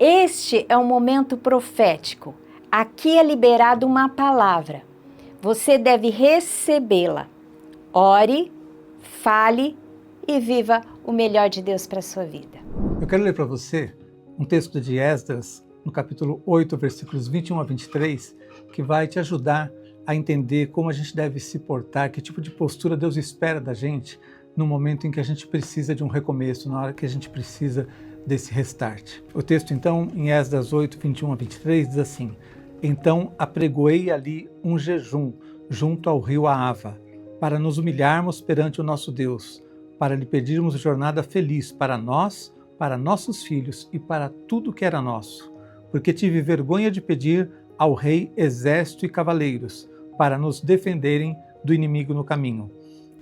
Este é um momento profético. Aqui é liberada uma palavra. Você deve recebê-la. Ore, fale e viva o melhor de Deus para a sua vida. Eu quero ler para você um texto de Esdras, no capítulo 8, versículos 21 a 23, que vai te ajudar a entender como a gente deve se portar, que tipo de postura Deus espera da gente no momento em que a gente precisa de um recomeço, na hora que a gente precisa desse restart. O texto, então, em Esdras 8, 21 a 23, diz assim: Então apregoei ali um jejum junto ao rio Ahava, para nos humilharmos perante o nosso Deus, para lhe pedirmos jornada feliz para nós, para nossos filhos e para tudo que era nosso. Porque tive vergonha de pedir ao rei exército e cavaleiros, para nos defenderem do inimigo no caminho.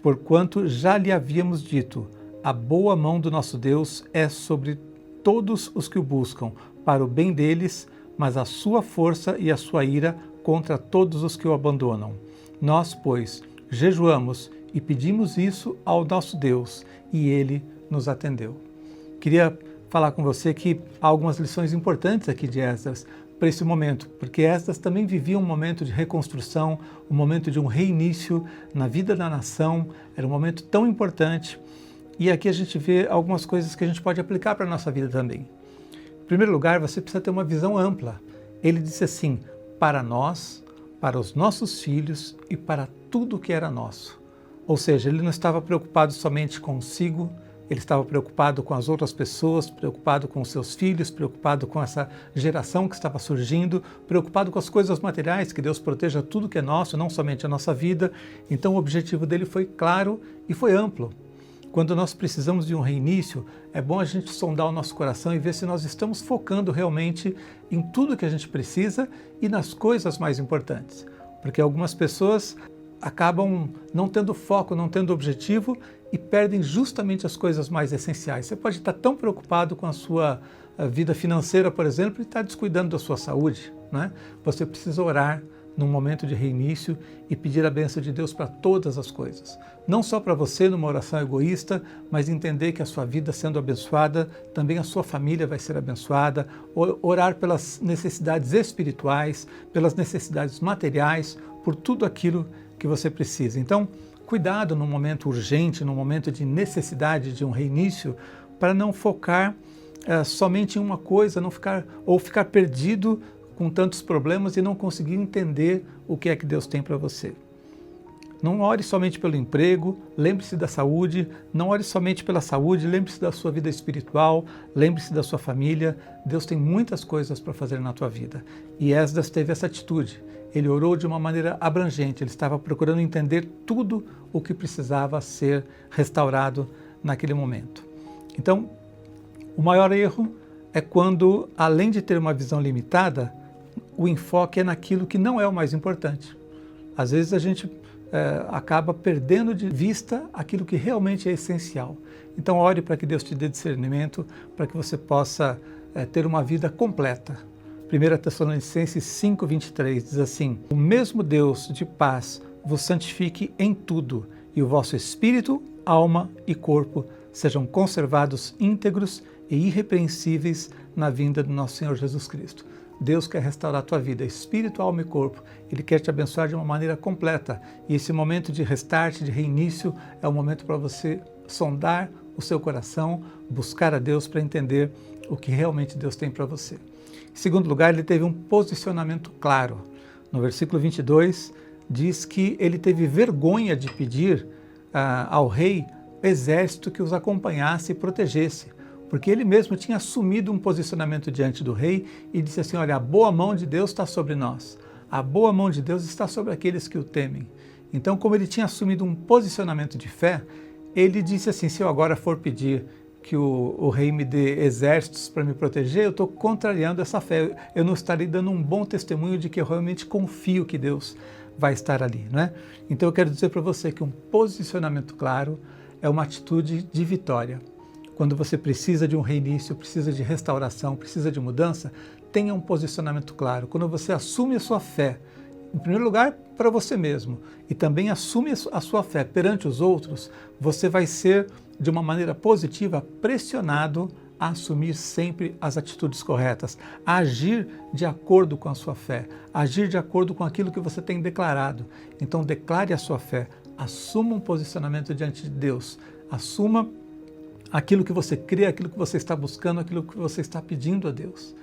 Porquanto já lhe havíamos dito, a boa mão do nosso Deus é sobre todos os que o buscam, para o bem deles, mas a sua força e a sua ira contra todos os que o abandonam. Nós, pois, jejuamos e pedimos isso ao nosso Deus, e ele nos atendeu. Queria falar com você que há algumas lições importantes aqui de Esdras para esse momento, porque Esdras também vivia um momento de reconstrução, um momento de um reinício na vida da nação, era um momento tão importante, e aqui a gente vê algumas coisas que a gente pode aplicar para a nossa vida também. Em primeiro lugar, você precisa ter uma visão ampla. Ele disse assim, para nós, para os nossos filhos e para tudo que era nosso. Ou seja, ele não estava preocupado somente consigo, ele estava preocupado com as outras pessoas, preocupado com os seus filhos, preocupado com essa geração que estava surgindo, preocupado com as coisas materiais, que Deus proteja tudo que é nosso, não somente a nossa vida. Então o objetivo dele foi claro e foi amplo. Quando nós precisamos de um reinício, é bom a gente sondar o nosso coração e ver se nós estamos focando realmente em tudo que a gente precisa e nas coisas mais importantes. Porque algumas pessoas acabam não tendo foco, não tendo objetivo e perdem justamente as coisas mais essenciais. Você pode estar tão preocupado com a sua vida financeira, por exemplo, e estar descuidando da sua saúde, né? Você precisa orar num momento de reinício e pedir a bênção de Deus para todas as coisas. Não só para você numa oração egoísta, mas entender que a sua vida sendo abençoada, também a sua família vai ser abençoada, orar pelas necessidades espirituais, pelas necessidades materiais, por tudo aquilo que você precisa. Então, cuidado num momento urgente, num momento de necessidade de um reinício, para não focar somente em uma coisa, não ficar perdido com tantos problemas e não conseguir entender o que é que Deus tem para você. Não ore somente pelo emprego, lembre-se da saúde, não ore somente pela saúde, lembre-se da sua vida espiritual, lembre-se da sua família. Deus tem muitas coisas para fazer na tua vida. E Esdras teve essa atitude. Ele orou de uma maneira abrangente, ele estava procurando entender tudo o que precisava ser restaurado naquele momento. Então, o maior erro é quando, além de ter uma visão limitada, o enfoque é naquilo que não é o mais importante. Às vezes a gente acaba perdendo de vista aquilo que realmente é essencial. Então ore para que Deus te dê discernimento, para que você possa ter uma vida completa. 1 Tessalonicenses 5:23 diz assim: O mesmo Deus de paz vos santifique em tudo, e o vosso espírito, alma e corpo sejam conservados íntegros e irrepreensíveis na vinda do nosso Senhor Jesus Cristo. Deus quer restaurar a tua vida, espírito, alma e corpo. Ele quer te abençoar de uma maneira completa. E esse momento de restart, de reinício, é o momento para você sondar o seu coração, buscar a Deus para entender o que realmente Deus tem para você. Em segundo lugar, ele teve um posicionamento claro. No versículo 22, diz que ele teve vergonha de pedir ao rei exército que os acompanhasse e protegesse, porque ele mesmo tinha assumido um posicionamento diante do rei e disse assim, olha, a boa mão de Deus está sobre nós, a boa mão de Deus está sobre aqueles que o temem. Então, como ele tinha assumido um posicionamento de fé, ele disse assim, se eu agora for pedir que o rei me dê exércitos para me proteger, eu estou contrariando essa fé, eu não estarei dando um bom testemunho de que eu realmente confio que Deus vai estar ali, né? Então eu quero dizer para você que um posicionamento claro é uma atitude de vitória. Quando você precisa de um reinício, precisa de restauração, precisa de mudança, tenha um posicionamento claro. Quando você assume a sua fé, em primeiro lugar, para você mesmo, e também assume a sua fé perante os outros, você vai ser, de uma maneira positiva, pressionado a assumir sempre as atitudes corretas, a agir de acordo com a sua fé, a agir de acordo com aquilo que você tem declarado. Então declare a sua fé, assuma um posicionamento diante de Deus, assuma aquilo que você crê, aquilo que você está buscando, aquilo que você está pedindo a Deus.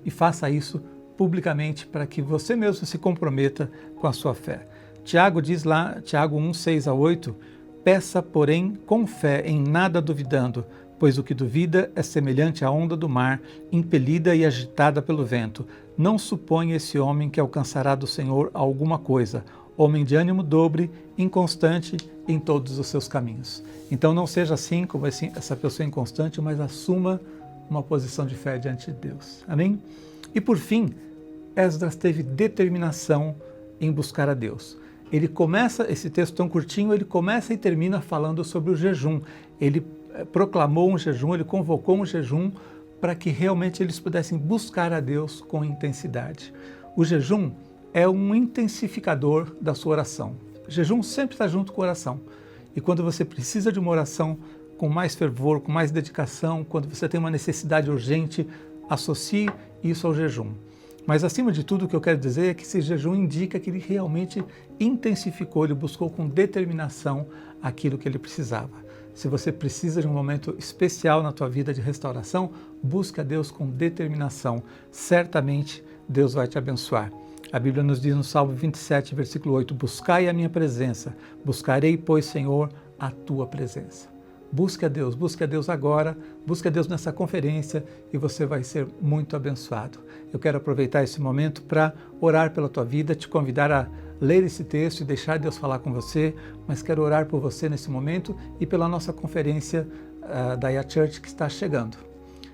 E faça isso publicamente para que você mesmo se comprometa com a sua fé. Tiago diz lá, Tiago 1, 6 a 8, peça, porém, com fé, em nada duvidando, pois o que duvida é semelhante à onda do mar, impelida e agitada pelo vento. Não suponha esse homem que alcançará do Senhor alguma coisa. Homem de ânimo dobre, inconstante em todos os seus caminhos. Então não seja assim como essa pessoa inconstante, mas assuma uma posição de fé diante de Deus. Amém? E por fim, Esdras teve determinação em buscar a Deus. Ele começa, esse texto tão curtinho, ele começa e termina falando sobre o jejum. Ele proclamou um jejum, ele convocou um jejum para que realmente eles pudessem buscar a Deus com intensidade. O jejum é um intensificador da sua oração. O jejum sempre está junto com a oração. E quando você precisa de uma oração com mais fervor, com mais dedicação, quando você tem uma necessidade urgente, associe isso ao jejum. Mas, acima de tudo, o que eu quero dizer é que esse jejum indica que ele realmente intensificou, ele buscou com determinação aquilo que ele precisava. Se você precisa de um momento especial na tua vida de restauração, busque a Deus com determinação. Certamente, Deus vai te abençoar. A Bíblia nos diz no Salmo 27, versículo 8, buscai a minha presença, buscarei, pois, Senhor, a tua presença. Busque a Deus agora, busque a Deus nessa conferência e você vai ser muito abençoado. Eu quero aproveitar esse momento para orar pela tua vida, te convidar a ler esse texto e deixar Deus falar com você, mas quero orar por você nesse momento e pela nossa conferência da IA Church que está chegando.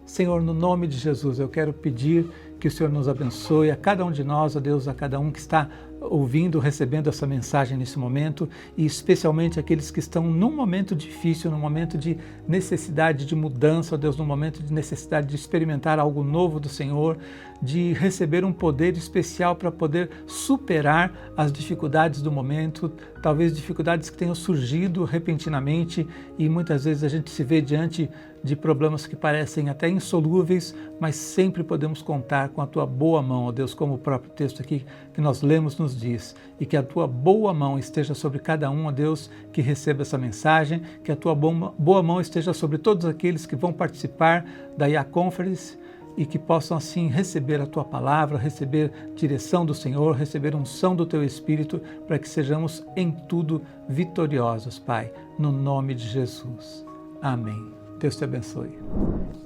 Senhor, no nome de Jesus, eu quero pedir que o Senhor nos abençoe, a cada um de nós, ó Deus, a cada um que está ouvindo, recebendo essa mensagem nesse momento, e especialmente aqueles que estão num momento difícil, num momento de necessidade de mudança, ó Deus, num momento de necessidade de experimentar algo novo do Senhor, de receber um poder especial para poder superar as dificuldades do momento, talvez dificuldades que tenham surgido repentinamente e muitas vezes a gente se vê diante de problemas que parecem até insolúveis, mas sempre podemos contar com a Tua boa mão, ó Deus, como o próprio texto aqui que nós lemos nos diz, e que a Tua boa mão esteja sobre cada um, ó Deus, que receba essa mensagem, que a Tua boa mão esteja sobre todos aqueles que vão participar da IA Conference, e que possam assim receber a Tua palavra, receber direção do Senhor, receber unção do Teu Espírito, para que sejamos em tudo vitoriosos, Pai, no nome de Jesus. Amém. Deus te abençoe.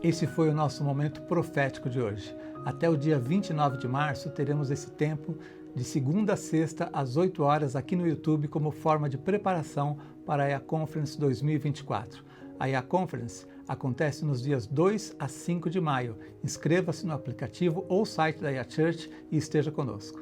Esse foi o nosso momento profético de hoje. Até o dia 29 de março teremos esse tempo de segunda a sexta às 8 horas aqui no YouTube como forma de preparação para a IA Conference 2024. A IA Conference acontece nos dias 2 a 5 de maio. Inscreva-se no aplicativo ou site da IA Church e esteja conosco.